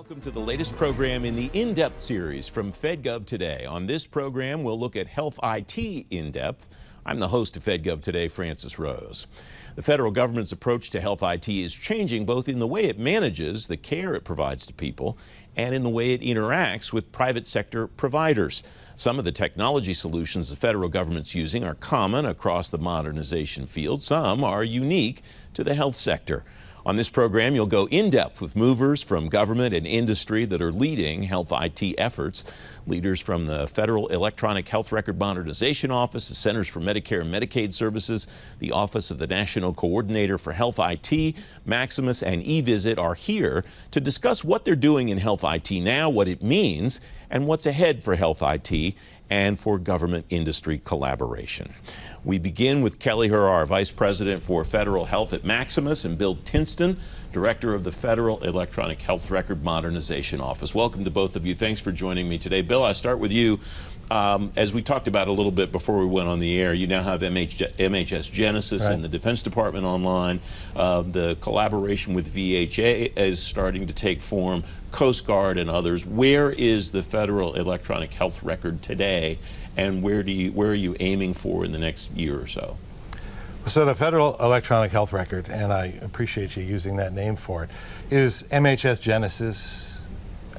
Welcome to the latest program in the In-Depth series from FedGov Today. On this program, we'll look at Health IT in-depth. I'm the host of FedGov Today, Francis Rose. The federal government's approach to health IT is changing both in the way it manages the care it provides to people and in the way it interacts with private sector providers. Some of the technology solutions the federal government's using are common across the modernization field. Some are unique to the health sector. On this program, you'll go in-depth with movers from government and industry that are leading health IT efforts. Leaders from the Federal Electronic Health Record Modernization Office, the Centers for Medicare and Medicaid Services, the Office of the National Coordinator for Health IT, Maximus, and eVisit are here to discuss what they're doing in health IT now, what it means, and what's ahead for health IT and for government-industry collaboration. We begin with Kelley Harar, Vice President for Federal Health at Maximus, and Bill Tinston, Director of the Federal Electronic Health Record Modernization Office. Welcome to both of you. Thanks for joining me today. Bill, I start with you. As we talked about a little bit before we went on the air, you now have MHS Genesis and the Defense Department online. The collaboration with VHA is starting to take form, Coast Guard and others. Where is the Federal Electronic Health Record today, and where are you aiming for in the next year or so? So the Federal Electronic Health Record, and I appreciate you using that name for it, is MHS Genesis,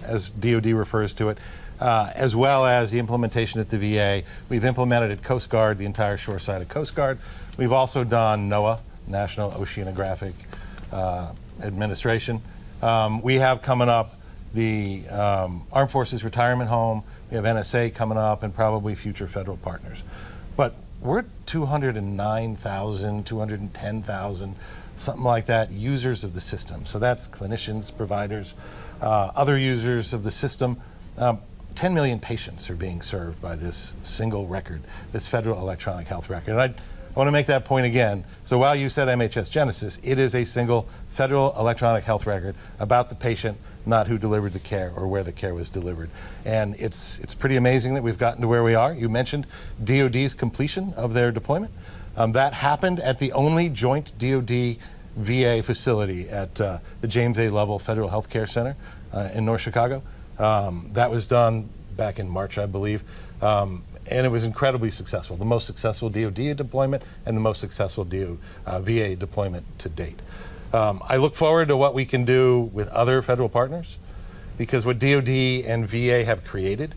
as DoD refers to it, as well as the implementation at the VA. We've implemented at Coast Guard, the entire shore side of Coast Guard. We've also done NOAA, National Oceanographic Administration. We have coming up the Armed Forces Retirement Home. We have NSA coming up, and probably future federal partners. But we're 209,000, 210,000, something like that, users of the system. So that's clinicians, providers, other users of the system. 10 million patients are being served by this single record, this Federal Electronic Health Record. And I want to make that point again. So while you said MHS Genesis, it is a single Federal Electronic Health Record about the patient, not who delivered the care or where the care was delivered. And it's pretty amazing that we've gotten to where we are. You mentioned DoD's completion of their deployment. That happened at the only joint DoD VA facility at the James A. Lovell Federal Health Care Center in North Chicago. That was done back in March, I believe. And it was incredibly successful, the most successful DoD deployment and the most successful VA deployment to date. I look forward to what we can do with other federal partners, because what DoD and VA have created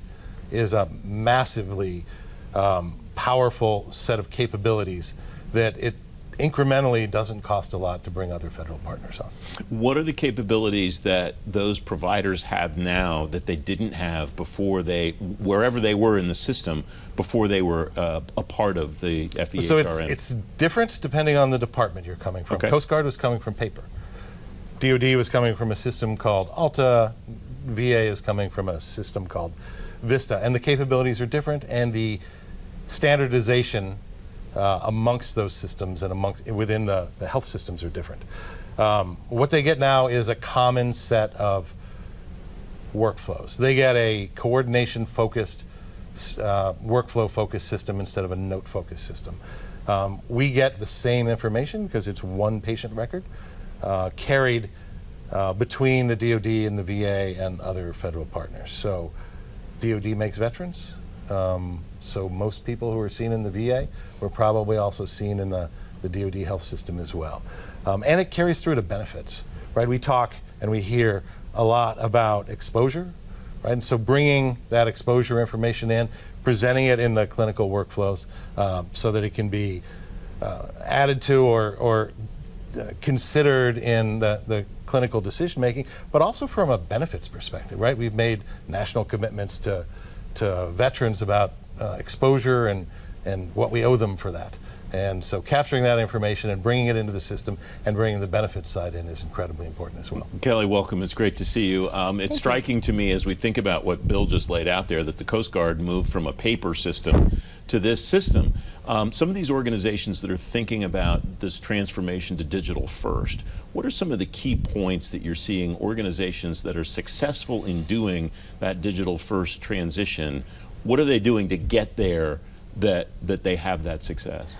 is a massively powerful set of capabilities that it incrementally doesn't cost a lot to bring other federal partners on. What are the capabilities that those providers have now that they didn't have before wherever they were in the system, before they were a part of the FEHRM? So it's different depending on the department you're coming from. Okay. Coast Guard was coming from paper. DoD was coming from a system called Alta. VA is coming from a system called Vista. And the capabilities are different, and the standardization amongst those systems and within the health systems are different. What they get now is a common set of workflows. They get a coordination-focused, workflow-focused system instead of a note-focused system. We get the same information because it's one patient record carried between the DoD and the VA and other federal partners. So DoD makes veterans. So most people who are seen in the VA were probably also seen in the DoD health system as well. And it carries through to benefits, right? We talk and we hear a lot about exposure, right? And so bringing that exposure information in, presenting it in the clinical workflows so that it can be added to or considered in the clinical decision making, but also from a benefits perspective, right? We've made national commitments to veterans about exposure and what we owe them for that. And so capturing that information and bringing it into the system and bringing the benefits side in is incredibly important as well. Kelley, welcome. It's great to see you. It's striking to me as we think about what Bill just laid out there that the Coast Guard moved from a paper system to this system. Some of these organizations that are thinking about this transformation to digital first, what are some of the key points that you're seeing organizations that are successful in doing that digital first transition? What are they doing to get there that they have that success?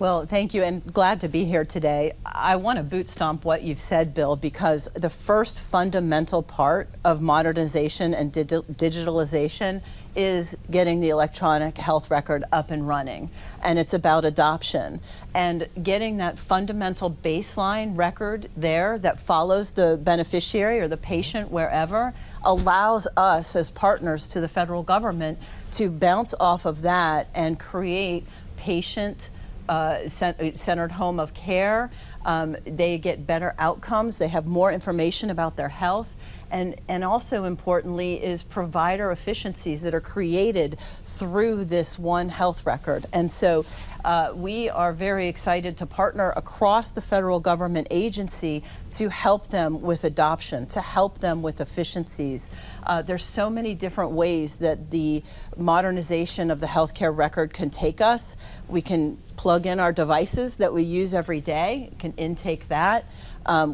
Well, thank you, and glad to be here today. I want to boot stomp what you've said, Bill, because the first fundamental part of modernization and digitalization is getting the electronic health record up and running, and it's about adoption. And getting that fundamental baseline record there that follows the beneficiary or the patient wherever allows us as partners to the federal government to bounce off of that and create patient-centered home of care. They get better outcomes. They have more information about their health. And also importantly is provider efficiencies that are created through this one health record. And so we are very excited to partner across the federal government agency to help them with adoption, to help them with efficiencies. There's so many different ways that the modernization of the healthcare record can take us. We can plug in our devices that we use every day, can intake that.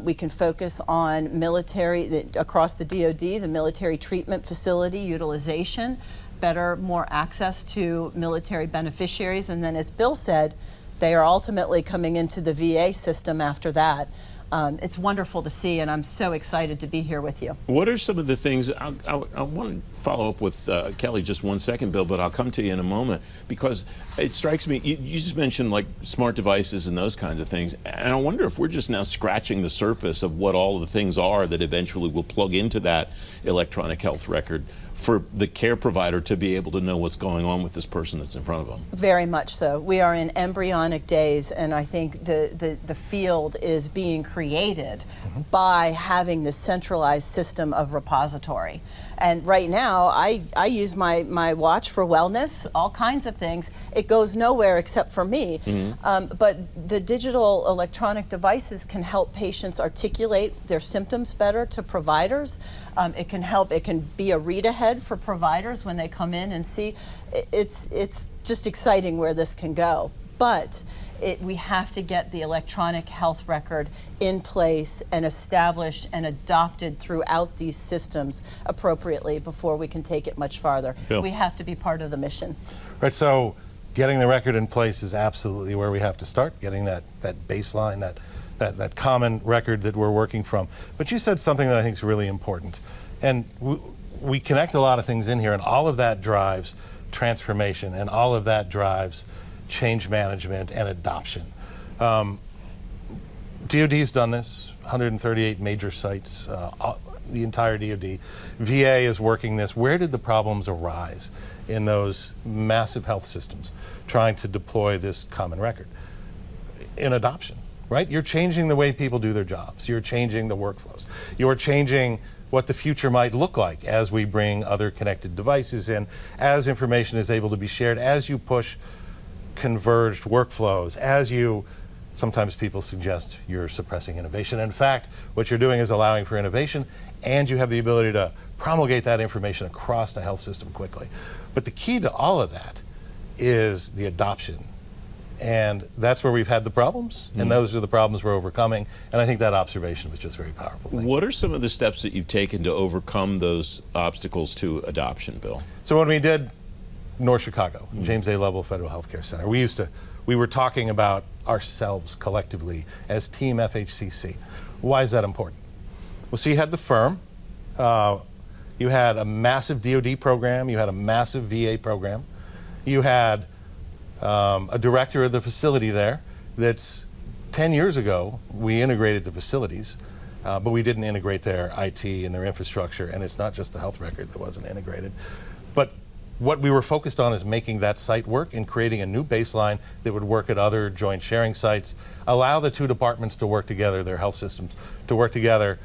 We can focus on military, across the DoD, the military treatment facility utilization, better, more access to military beneficiaries, and then as Bill said, they are ultimately coming into the VA system after that. It's wonderful to see, and I'm so excited to be here with you. What are some of the things, I want to follow up with Kelley just one second, Bill, but I'll come to you in a moment, because it strikes me, you just mentioned like smart devices and those kinds of things, and I wonder if we're just now scratching the surface of what all the things are that eventually will plug into that electronic health record for the care provider to be able to know what's going on with this person that's in front of them. Very much so. We are in embryonic days, and I think the field is being created by having this centralized system of repository. And right now, I use my watch for wellness, all kinds of things. It goes nowhere except for me. But the digital electronic devices can help patients articulate their symptoms better to providers. It can be a read ahead for providers when they come in and see. It's just exciting where this can go. But we have to get the electronic health record in place and established and adopted throughout these systems appropriately before we can take it much farther. Bill. We have to be part of the mission. Right, so getting the record in place is absolutely where we have to start, getting that baseline, that common record that we're working from. But you said something that I think is really important. And we connect a lot of things in here, and all of that drives transformation, and all of that drives change management and adoption. DoD's done this, 138 major sites, the entire DoD. VA is working this. Where did the problems arise in those massive health systems trying to deploy this common record? In adoption, right? You're changing the way people do their jobs. You're changing the workflows. You're changing what the future might look like as we bring other connected devices in, as information is able to be shared, as you push converged workflows, as you, sometimes people suggest you're suppressing innovation. In fact, what you're doing is allowing for innovation, and you have the ability to promulgate that information across the health system quickly. But the key to all of that is the adoption. And that's where we've had the problems, and those are the problems we're overcoming. And I think that observation was just very powerful. What are some of the steps that you've taken to overcome those obstacles to adoption, Bill? So when we did North Chicago, James A. Lovell Federal Healthcare Center, we were talking about ourselves collectively as Team FHCC. Why is that important? Well, so you had the firm, you had a massive DoD program, you had a massive VA program, you had a director of the facility there that's 10 years ago, we integrated the facilities, but we didn't integrate their IT and their infrastructure, and it's not just the health record that wasn't integrated. But what we were focused on is making that site work and creating a new baseline that would work at other joint sharing sites, allow the two departments to work together, their health systems to work together,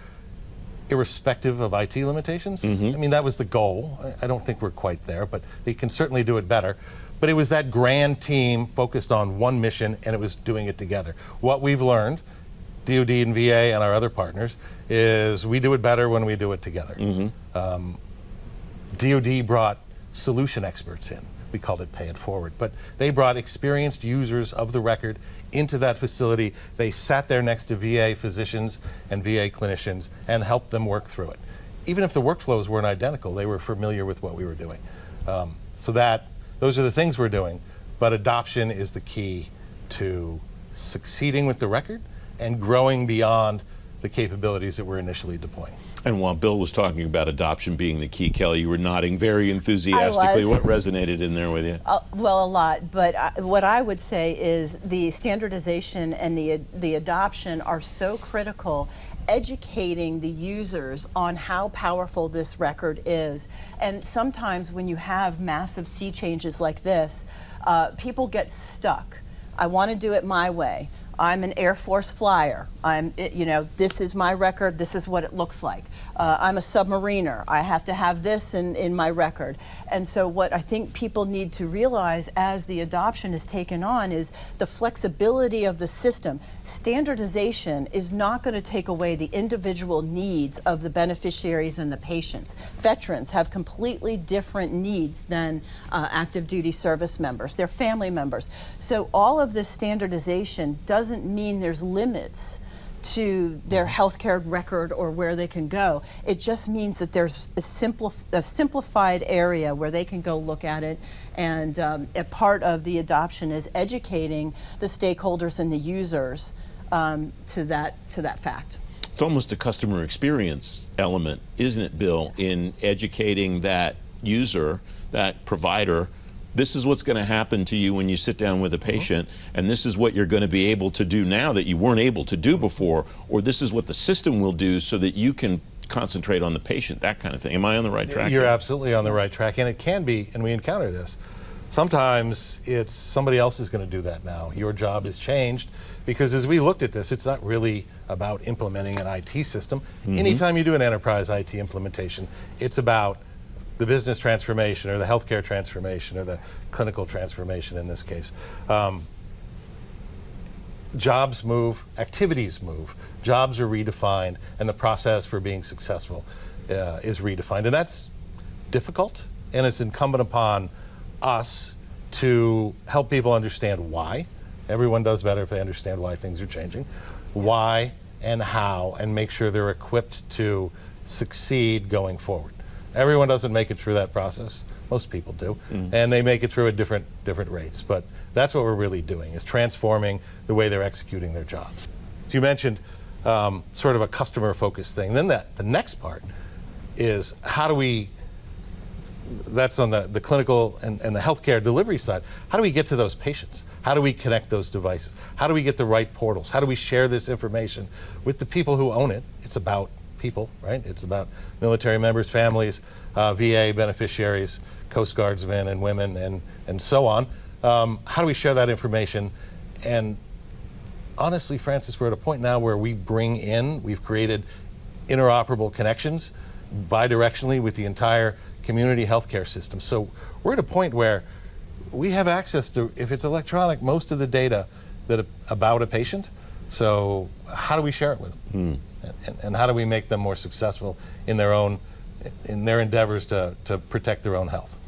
irrespective of IT limitations. I mean, that was the goal. I don't think we're quite there, but they can certainly do it better. But it was that grand team focused on one mission, and it was doing it together. What we've learned, DoD and VA and our other partners, is we do it better when we do it together. DoD brought solution experts in. We called it Pay It Forward. But they brought experienced users of the record into that facility. They sat there next to VA physicians and VA clinicians and helped them work through it. Even if the workflows weren't identical, they were familiar with what we were doing. Those are the things we're doing, but adoption is the key to succeeding with the record and growing beyond the capabilities that we're initially deploying. And while Bill was talking about adoption being the key, Kelley, you were nodding very enthusiastically. What resonated in there with you? Well, a lot, but what I would say is the standardization and the adoption are so critical, educating the users on how powerful this record is. And sometimes when you have massive sea changes like this, people get stuck. I want to do it my way. I'm an Air Force flyer. This is my record. This is what it looks like. I'm a submariner. I have to have this in my record. And so what I think people need to realize as the adoption is taken on is the flexibility of the system. Standardization is not going to take away the individual needs of the beneficiaries and the patients. Veterans have completely different needs than active duty service members, their family members. So all of this standardization doesn't mean there's limits to their healthcare record or where they can go. It just means that there's a simplified area where they can go look at it, and a part of the adoption is educating the stakeholders and the users to that fact. It's almost a customer experience element, isn't it, Bill, in educating that user, that provider. This is what's going to happen to you when you sit down with a patient, and this is what you're going to be able to do now that you weren't able to do before, or this is what the system will do so that you can concentrate on the patient, that kind of thing. Am I on the right track? You're absolutely on the right track, and it can be, and we encounter this. Sometimes it's somebody else is going to do that now. Your job has changed, because as we looked at this, it's not really about implementing an IT system. Anytime you do an enterprise IT implementation, it's about the business transformation or the healthcare transformation or the clinical transformation in this case. Jobs move, activities move, jobs are redefined, and the process for being successful is redefined. And that's difficult, and it's incumbent upon us to help people understand why. Everyone does better if they understand why things are changing, why and how, and make sure they're equipped to succeed going forward. Everyone doesn't make it through that process. Most people do, and they make it through at different rates. But that's what we're really doing, is transforming the way they're executing their jobs. So you mentioned sort of a customer-focused thing. Then the next part is how do we, that's on the clinical and the healthcare delivery side, how do we get to those patients? How do we connect those devices? How do we get the right portals? How do we share this information with the people who own it? It's about people, right? It's about military members, families, VA beneficiaries, Coast Guards men and women, and so on. How do we share that information? And honestly, Francis, we're at a point now where we've created interoperable connections bidirectionally with the entire community healthcare system. So we're at a point where we have access to, if it's electronic, most of the data about a patient. So how do we share it with them? And how do we make them more successful in their endeavors to protect their own health?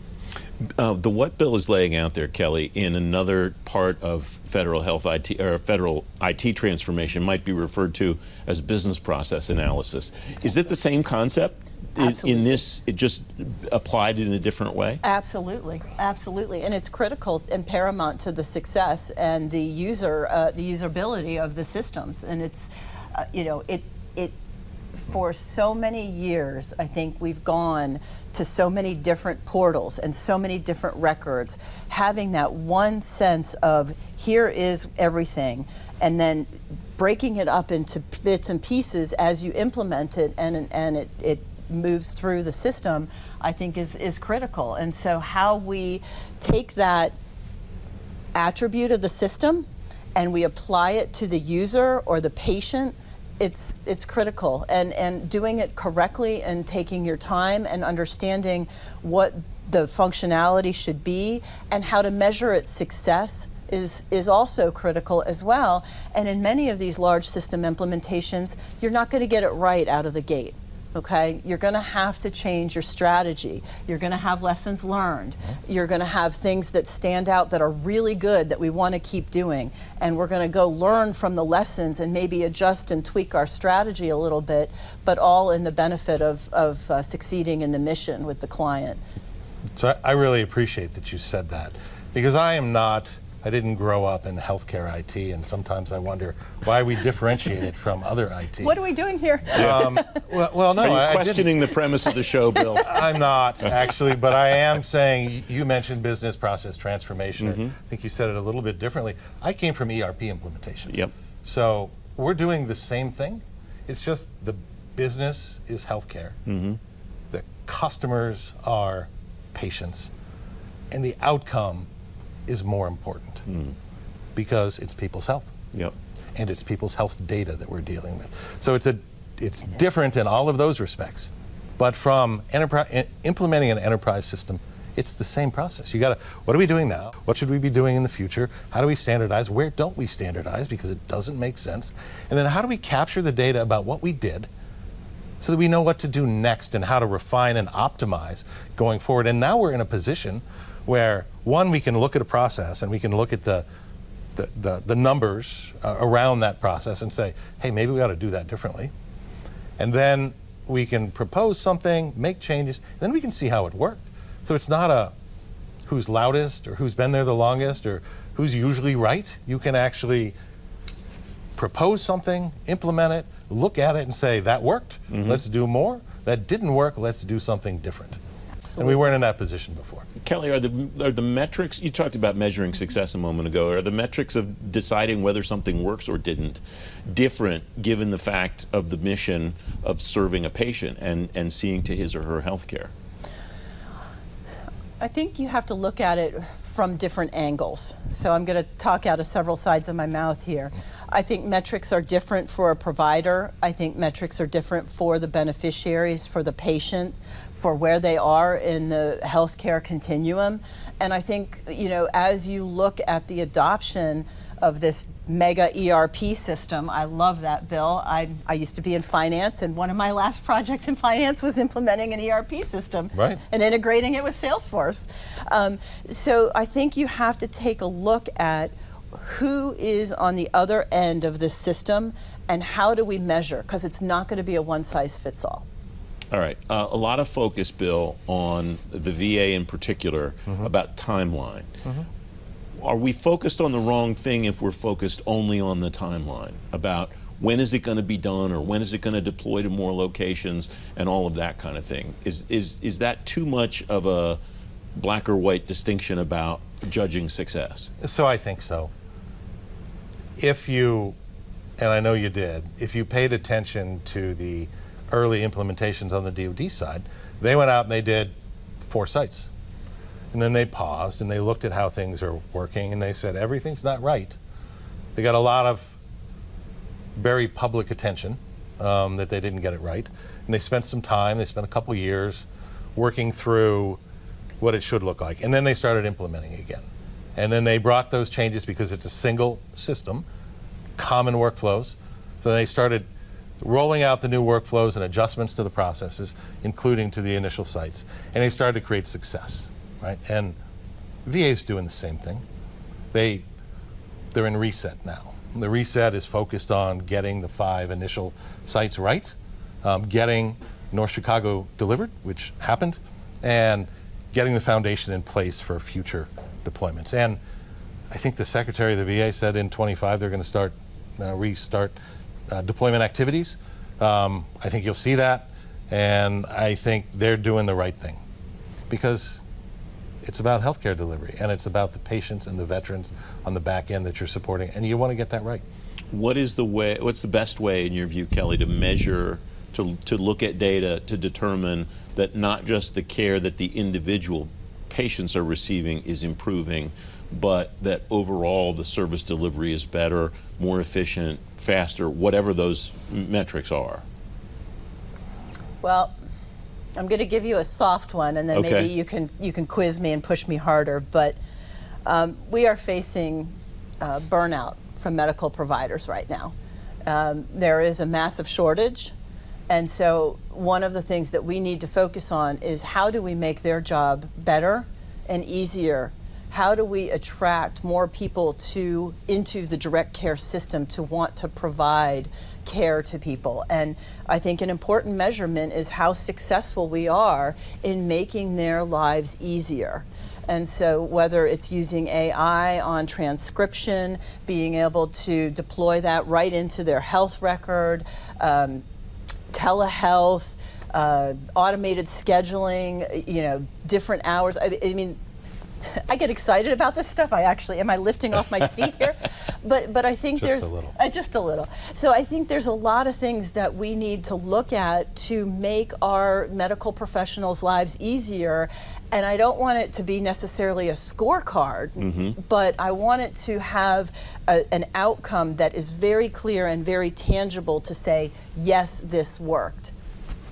What Bill is laying out there, Kelley, in another part of federal health IT or federal IT transformation might be referred to as business process analysis. Exactly. Is it the same concept? In this, it just applied in a different way? Absolutely, absolutely, and it's critical and paramount to the success and the usability of the systems. And it's, for so many years, I think we've gone to so many different portals and so many different records, having that one sense of here is everything, and then breaking it up into bits and pieces as you implement it, and it moves through the system, I think is critical. And so how we take that attribute of the system and we apply it to the user or the patient, it's critical. And doing it correctly and taking your time and understanding what the functionality should be and how to measure its success is also critical as well. And in many of these large system implementations, you're not going to get it right out of the gate. Okay, you're going to have to change your strategy. You're going to have lessons learned. You're going to have things that stand out that are really good that we want to keep doing. And we're going to go learn from the lessons and maybe adjust and tweak our strategy a little bit, but all in the benefit of succeeding in the mission with the client. So I really appreciate that you said that, because I am not I didn't grow up in healthcare IT, and sometimes I wonder why we differentiate it from other IT. What are we doing here? Well, no. Are you questioning the premise of the show, Bill? I'm not, actually, but I am saying, you mentioned business process transformation. Mm-hmm. I think you said it a little bit differently. I came from ERP implementations. Yep. So we're doing the same thing. It's just the business is healthcare. Mm-hmm. The customers are patients. And the outcome is more important because it's people's health. Yep. And it's people's health data that we're dealing with. So it's different in all of those respects. But from implementing an enterprise system, it's the same process. What are we doing now? What should we be doing in the future? How do we standardize? Where don't we standardize because it doesn't make sense? And then how do we capture the data about what we did so that we know what to do next and how to refine and optimize going forward? And now we're in a position where, one, we can look at a process and we can look at the numbers around that process and say, hey, maybe we ought to do that differently. And then we can propose something, make changes, and then we can see how it worked. So it's not a who's loudest or who's been there the longest or who's usually right. You can actually propose something, implement it, look at it and say, that worked, let's do more. That didn't work, let's do something different. And we weren't in that position before. Kelley, are the metrics, you talked about measuring success a moment ago, are the metrics of deciding whether something works or didn't different given the fact of the mission of serving a patient and seeing to his or her health care? I think you have to look at it from different angles. So I'm going to talk out of several sides of my mouth here. I think metrics are different for a provider. I think metrics are different for the beneficiaries, for the patient, for where they are in the healthcare continuum. And I think, as you look at the adoption of this mega ERP system, I love that, Bill. I used to be in finance, and one of my last projects in finance was implementing an ERP system and integrating it with Salesforce. So I think you have to take a look at who is on the other end of this system and how do we measure, because it's not going to be a one-size-fits-all. All right, a lot of focus, Bill, on the VA in particular about timeline. Are we focused on the wrong thing if we're focused only on the timeline about when is it going to be done or when is it going to deploy to more locations and all of that kind of thing? Is that too much of a black or white distinction about judging success? So I think so. If you, and I know you did, if you paid attention to the early implementations on the DoD side, they went out and they did 4 sites. And then they paused and they looked at how things are working and they said, everything's not right. They got a lot of very public attention that they didn't get it right. And they spent some time, they spent a couple years working through what it should look like. And then they started implementing again. And then they brought those changes because it's a single system, common workflows. So they started rolling out the new workflows and adjustments to the processes, including to the initial sites. And they started to create success, right? And VA's doing the same thing. They're in reset now. The reset is focused on getting the 5 initial sites right, getting North Chicago delivered, which happened, and getting the foundation in place for future deployments. And I think the Secretary of the VA said in 25 they're going to restart deployment activities. I think you'll see that, and I think they're doing the right thing because it's about healthcare delivery and it's about the patients and the veterans on the back end that you're supporting, and you want to get that right. What's the best way in your view, Kelley, to measure, to look at data to determine that not just the care that the individual patients are receiving is improving, but that overall the service delivery is better, more efficient, faster, whatever those metrics are? Well, I'm going to give you a soft one, and then maybe you can quiz me and push me harder. But we are facing burnout from medical providers right now. There is a massive shortage, and so one of the things that we need to focus on is how do we make their job better and easier? How do we attract more people into the direct care system to want to provide care to people? And I think an important measurement is how successful we are in making their lives easier. And so whether it's using AI on transcription, being able to deploy that right into their health record, telehealth, automated scheduling, different hours. I mean, I get excited about this stuff. Am I lifting off my seat here? But I think just a little. Just a little. So I think there's a lot of things that we need to look at to make our medical professionals' lives easier. And I don't want it to be necessarily a scorecard, but I want it to have an outcome that is very clear and very tangible to say, yes, this worked.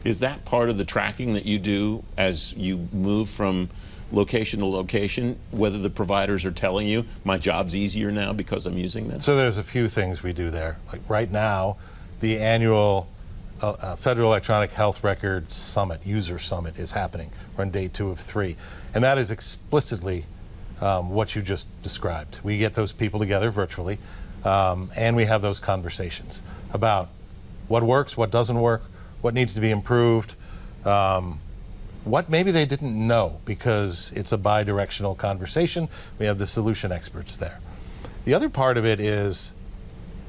Is that part of the tracking that you do as you move from location to location, whether the providers are telling you, my job's easier now because I'm using this? So there's a few things we do there. Like right now, the annual Federal Electronic Health Record Summit, User Summit, is happening. We're on day 2 of 3. And that is explicitly what you just described. We get those people together virtually, and we have those conversations about what works, what doesn't work, what needs to be improved, what maybe they didn't know, because it's a bi-directional conversation. We have the solution experts there. The other part of it is,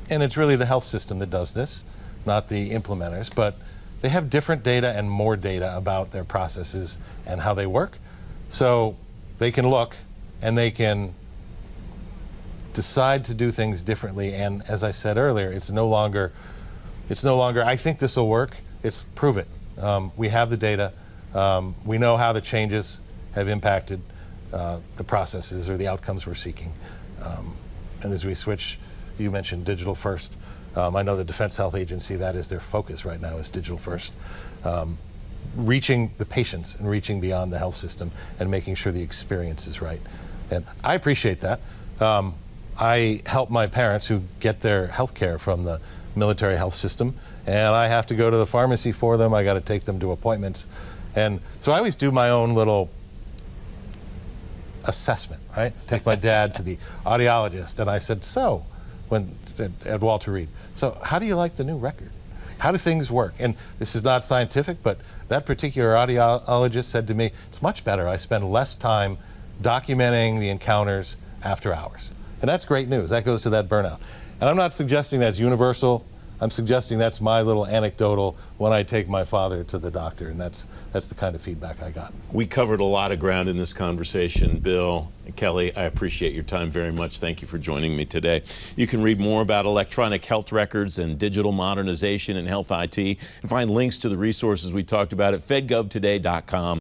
and it's really the health system that does this, not the implementers, but they have different data and more data about their processes and how they work. So they can look and they can decide to do things differently. And as I said earlier, it's no longer, I think this will work. It's prove it. We have the data. We know how the changes have impacted the processes or the outcomes we're seeking. And as we switch, you mentioned digital first. I know the Defense Health Agency, that is their focus right now, is digital first. Reaching the patients and reaching beyond the health system and making sure the experience is right. And I appreciate that. I help my parents who get their health care from the military health system, and I have to go to the pharmacy for them. I got to take them to appointments. And so I always do my own little assessment, right? Take my dad to the audiologist, and I said, so, at Walter Reed, so how do you like the new record? How do things work? And this is not scientific, but that particular audiologist said to me, it's much better. I spend less time documenting the encounters after hours. And that's great news. That goes to that burnout. And I'm not suggesting that's universal. I'm suggesting that's my little anecdotal when I take my father to the doctor, and that's the kind of feedback I got. We covered a lot of ground in this conversation. Bill and Kelly, I appreciate your time very much. Thank you for joining me today. You can read more about electronic health records and digital modernization in health IT and find links to the resources we talked about at fedgovtoday.com.